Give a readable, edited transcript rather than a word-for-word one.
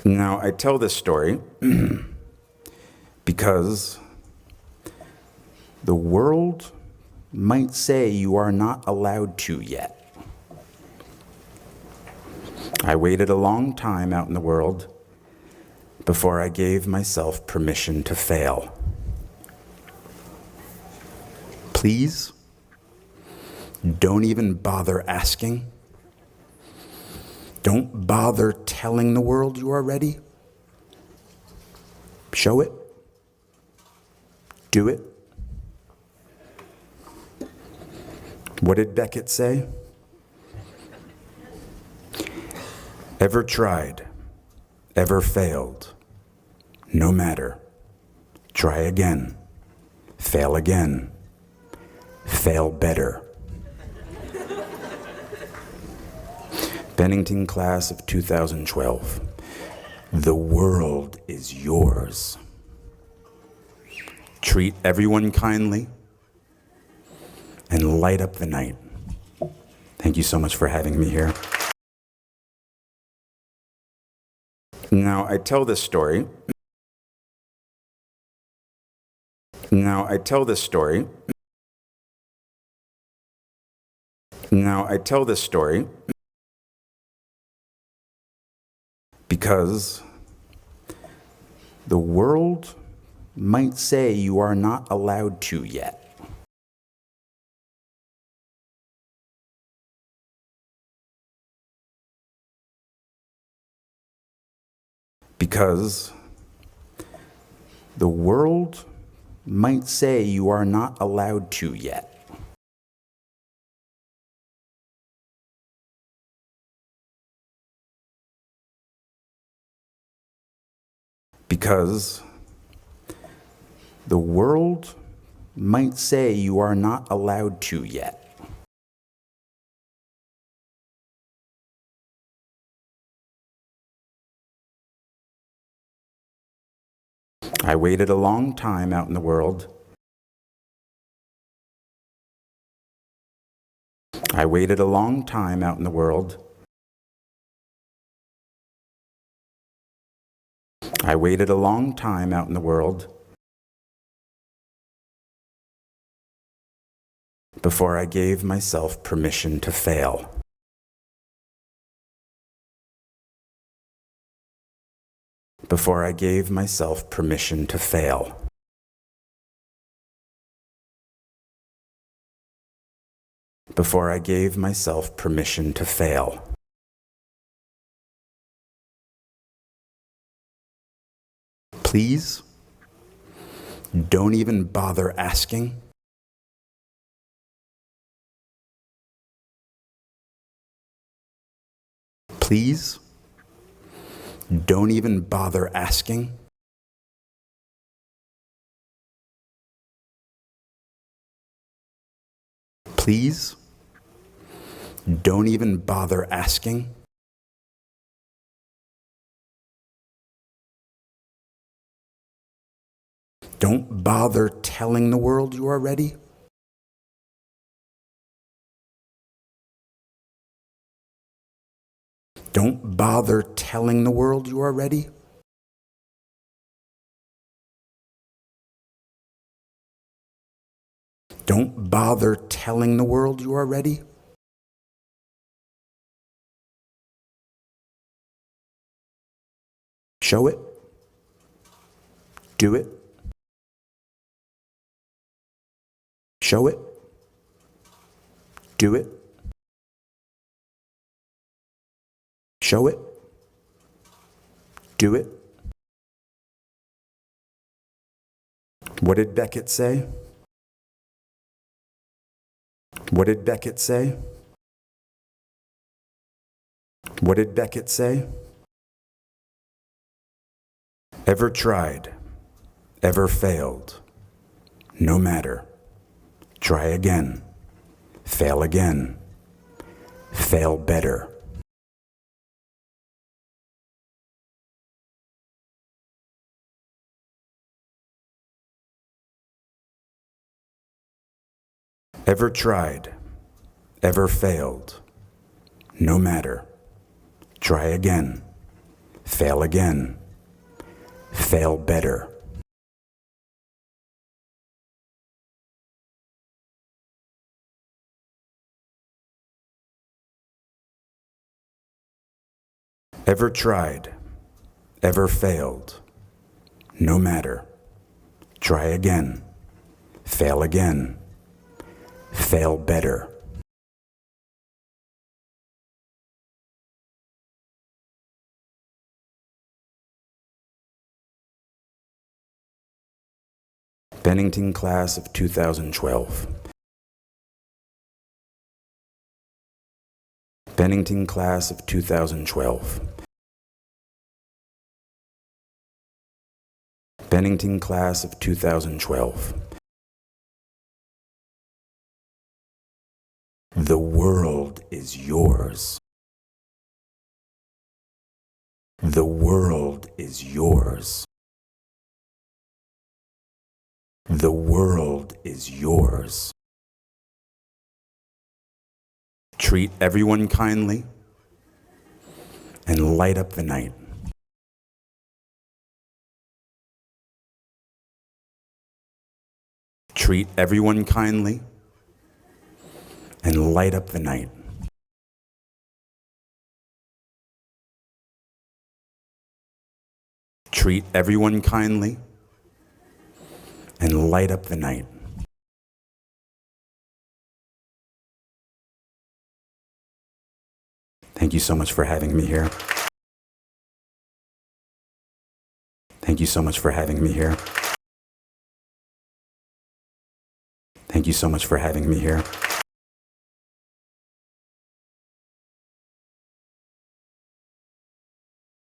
Now, I tell this story because the world might say you are not allowed to yet. I waited a long time out in the world before I gave myself permission to fail. Please, don't even bother asking. Don't bother telling the world you are ready. Show it. Do it. What did Beckett say? Ever tried, ever failed, no matter. Try again, fail again, fail better. Bennington class of 2012. The world is yours. Treat everyone kindly and light up the night. Thank you so much for having me here. Now, I tell this story because the world might say you are not allowed to yet. Because the world might say you are not allowed to yet. Because the world might say you are not allowed to yet. I waited a long time out in the world. I waited a long time out in the world. I waited a long time out in the world before I gave myself permission to fail. Before I gave myself permission to fail. Before I gave myself permission to fail. Please, don't even bother asking. Please, don't even bother asking. Please, don't even bother asking. Don't bother telling the world you are ready. Don't bother telling the world you are ready. Don't bother telling the world you are ready. Show it. Do it. Show it. Do it. Show it. Do it. What did Beckett say? What did Beckett say? What did Beckett say? Ever tried, ever failed, no matter. Try again, fail again, fail better. Ever tried, ever failed, no matter. Try again, fail again, fail better. Ever tried, ever failed, no matter. Try again, fail again, fail better. Bennington class of 2012. Bennington class of 2012. Bennington class of 2012. The world is yours. The world is yours. The world is yours. Treat everyone kindly and light up the night. Treat everyone kindly and light up the night. Treat everyone kindly and light up the night. Thank you so much for having me here. Thank you so much for having me here. Thank you so much for having me here.